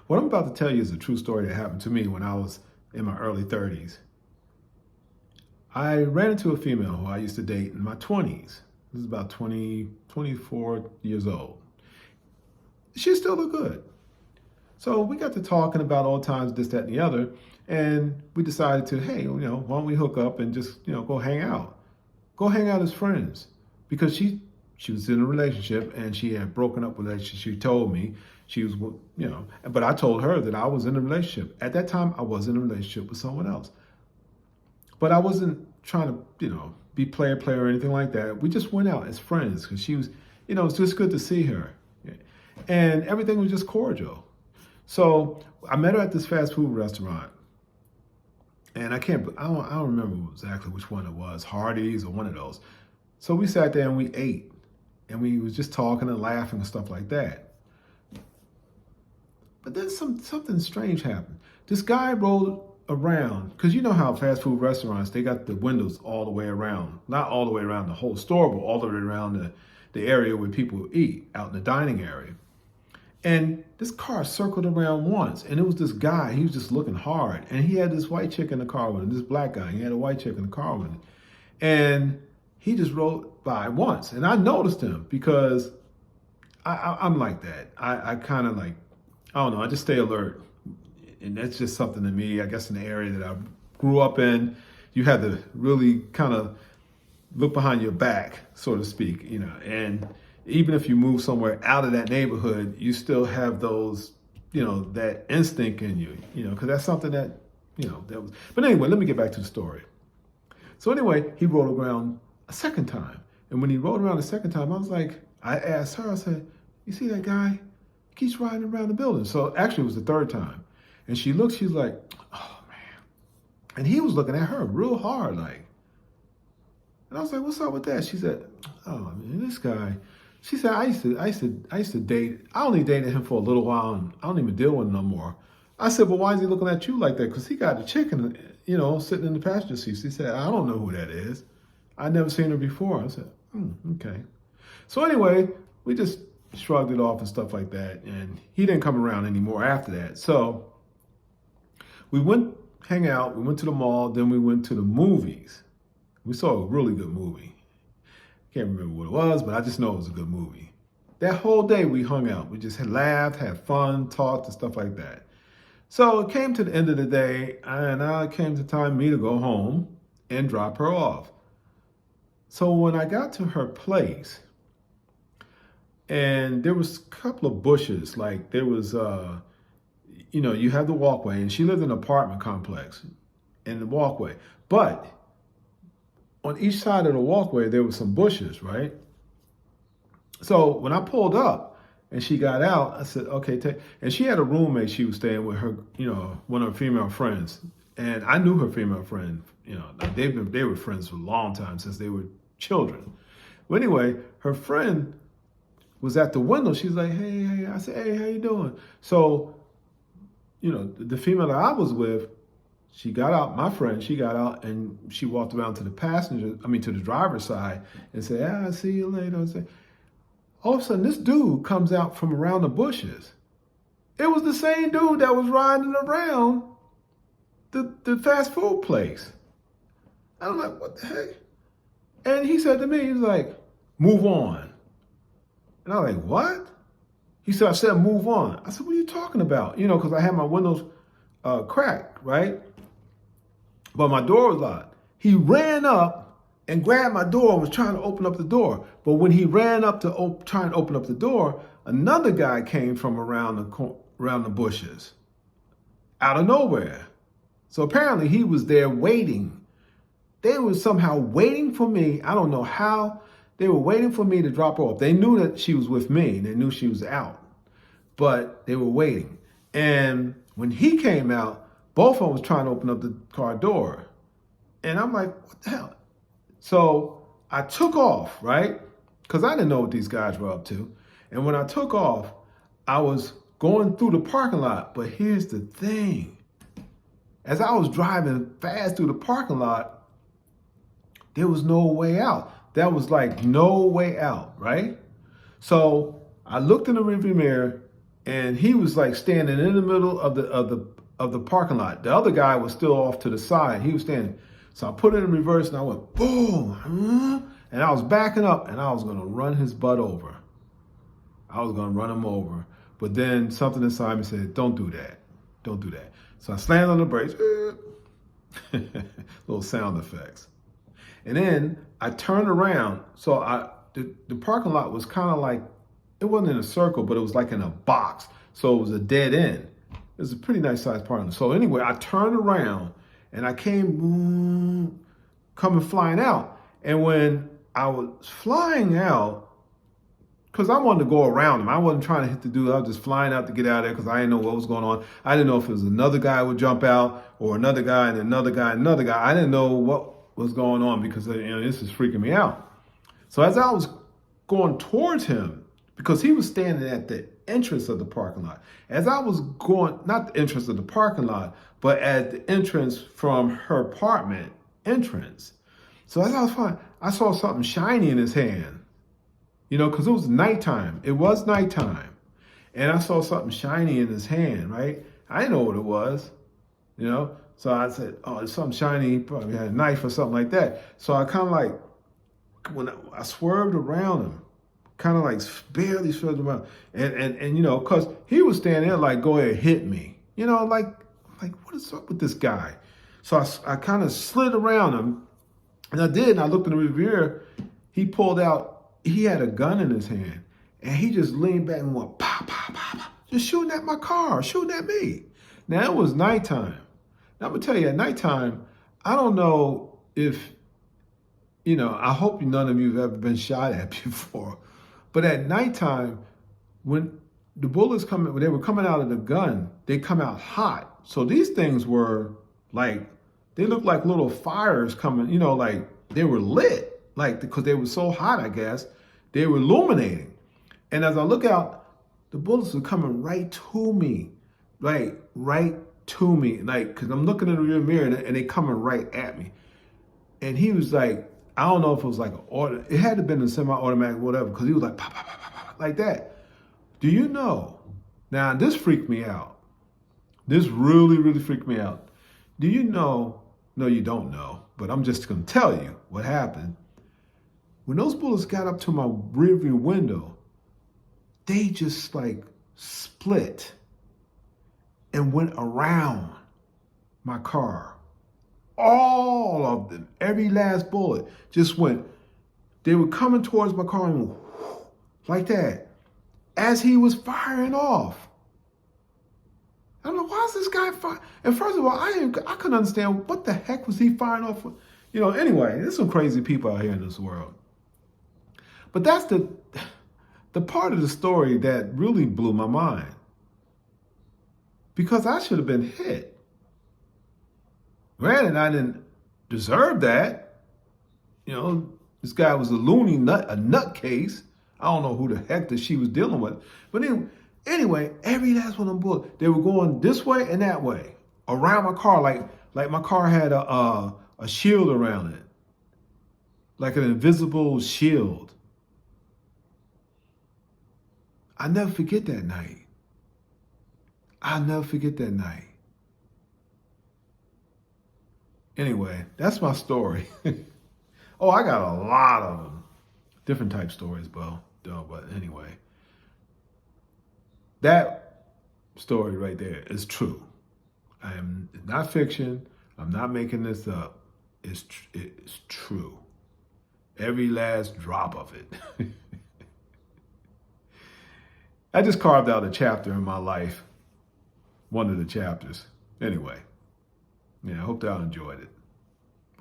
What I'm about to tell you is a true story that happened to me when I was in my early 30s. I ran into a female who I used to date in my 20s. This is about 20, 24 years old. She still looked good. So we got to talking about all times, this, that, and the other. And we decided to, hey, why don't we hook up and just, go hang out. Go hang out as friends. Because she was in a relationship and she had broken up with her. She told me she was, but I told her that I was in a relationship. At that time, I was in a relationship with someone else. But I wasn't trying to, be player or anything like that. We just went out as friends because she was, it was just good to see her. And everything was just cordial. So I met her at this fast food restaurant. And I don't remember exactly which one it was, Hardee's or one of those. So we sat there and we ate. And we was just talking and laughing and stuff like that. But then something strange happened. This guy rolled around, because you know how fast food restaurants, they got the windows all the way around. Not all the way around the whole store, but all the way around the area where people eat, out in the dining area. And this car circled around once, and it was this guy, he was just looking hard. And he had this white chick in the car with him, this black guy, he had a white chick in the car with him. And he just rode by once. And I noticed him because I'm like that. I kind of like, I don't know, I just stay alert. And that's just something to me, I guess in the area that I grew up in, you had to really kind of look behind your back, so to speak, and even if you move somewhere out of that neighborhood, you still have those, that instinct in you, because that's something that, that was. But anyway, let me get back to the story. So anyway, he rode around a second time. And when he rode around a second time, I asked her, I said, you see that guy? He keeps riding around the building. So actually it was the third time. And she looked, she's like, oh man. And he was looking at her real hard, like. And I was like, what's up with that? She said, oh man, this guy. She said, I used to date, I only dated him for a little while and I don't even deal with him no more. I said, well, why is he looking at you like that? Because he got a chicken, sitting in the passenger seat. She said, I don't know who that is. I'd never seen her before. I said, okay. So anyway, we just shrugged it off and stuff like that. And he didn't come around anymore after that. So we went hang out, we went to the mall, then we went to the movies. We saw a really good movie. Can't remember what it was, but I just know it was a good movie. That whole day we hung out. We just had laughed, had fun, talked and stuff like that. So it came to the end of the day and it came to time for me to go home and drop her off. So when I got to her place, and there was a couple of bushes, like there was, you have the walkway, and she lived in an apartment complex in the walkway. But on each side of the walkway, there were some bushes, right? So when I pulled up and she got out, I said, okay, and she had a roommate she was staying with, her, one of her female friends. And I knew her female friend, they were friends for a long time, since they were children. Well, anyway, her friend was at the window. She's like, hey. I said, hey, how you doing? So, the female that I was with, she got out, my friend, she got out and she walked around to the driver's side and said, I'll see you later. I said, all of a sudden, this dude comes out from around the bushes. It was the same dude that was riding around the fast food place. I'm like, what the heck? And he said to me, he was like, move on. And I was like, what? He said, I said, move on. I said, what are you talking about? Because I had my windows cracked, right? But my door was locked. He ran up and grabbed my door and was trying to open up the door. But when he ran up to try and open up the door, another guy came from around the bushes, out of nowhere. So apparently he was there waiting. They were somehow waiting for me. I don't know how. They were waiting for me to drop her off. They knew that she was with me. They knew she was out, but they were waiting. And when he came out, both of them was trying to open up the car door. And I'm like, what the hell? So I took off, right? Because I didn't know what these guys were up to. And when I took off, I was going through the parking lot. But here's the thing. As I was driving fast through the parking lot, there was no way out. That was like no way out, right? So I looked in the rearview mirror and he was like standing in the middle of the parking lot. The other guy was still off to the side. He was standing. So I put it in reverse and I went boom, and I was backing up and I was gonna run his butt over. I was gonna run him over, but then something inside me said, "Don't do that. Don't do that." So I slammed on the brakes. Little sound effects. And then I turned around. So the parking lot was kind of like, it wasn't in a circle, but it was like in a box. So it was a dead end. It was a pretty nice sized parking lot. So anyway, I turned around and I came coming flying out. And when I was flying out, because I wanted to go around him. I wasn't trying to hit the dude. I was just flying out to get out of there because I didn't know what was going on. I didn't know if it was another guy would jump out or another guy and another guy and another guy. I didn't know what was going on because this is freaking me out. So as I was going towards him, because he was standing at the entrance of the parking lot. As I was going, not the entrance of the parking lot, but at the entrance from her apartment entrance. So as I was flying, I saw something shiny in his hand. Because it was nighttime. It was nighttime. And I saw something shiny in his hand, right? I didn't know what it was, So I said, oh, it's something shiny. He probably had a knife or something like that. So I kind of like, when I swerved around him, kind of like barely swerved around. And because he was standing there like, go ahead, hit me. Like, what is up with this guy? So I kind of slid around him. And I did. And I looked in the rear mirror. He pulled out. He had a gun in his hand, and he just leaned back and went, pow, pow, pow, pow, just shooting at my car, shooting at me. Now, it was nighttime. Now, I'm going to tell you, at nighttime, I don't know if, I hope none of you have ever been shot at before, but at nighttime, when the bullets when they were coming out of the gun, they come out hot. So these things were like, they looked like little fires coming, like they were lit. Like, because they were so hot, I guess, they were illuminating. And as I look out, the bullets are coming right to me, right to me. Like, because I'm looking in the rear mirror and they coming right at me. And he was like, I don't know if it was like it had to have been a semi-automatic, whatever, because he was like, pop, pop, pop, pop, pop, like that. Do you know? Now, this freaked me out. This really, really freaked me out. Do you know? No, you don't know, but I'm just going to tell you what happened. When those bullets got up to my rearview window, they just like split and went around my car. All of them, every last bullet just went. They were coming towards my car and went like that as he was firing off. I don't know, why is this guy firing? And first of all, I couldn't understand what the heck was he firing off with. Anyway, there's some crazy people out here in this world. But that's the part of the story that really blew my mind. Because I should have been hit. Granted, I didn't deserve that. This guy was a loony nut, a nutcase. I don't know who the heck that she was dealing with. But anyway, every last one of them bullets, they were going this way and that way around my car, like my car had a shield around it, like an invisible shield. I'll never forget that night. I'll never forget that night. Anyway, that's my story. Oh, I got a lot of them. Different type stories, but anyway. That story right there is true. It's not fiction. I'm not making this up. It's true. Every last drop of it. I just carved out a chapter in my life. One of the chapters. Anyway. Yeah, I hope y'all enjoyed it.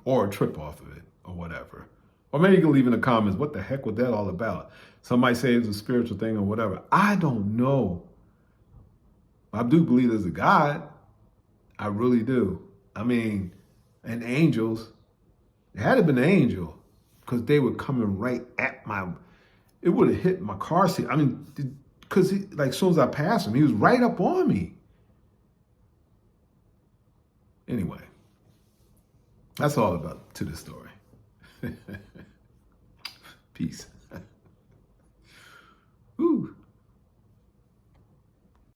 Or a trip off of it, or whatever. Or maybe you can leave in the comments, what the heck was that all about? Somebody say it's a spiritual thing or whatever. I don't know. I do believe there's a God. I really do. I mean, and angels. It had to have been an angel, because they were coming right at it would have hit my car seat. I mean, because as soon as I passed him, he was right up on me. Anyway, that's all to the story. Peace. Ooh.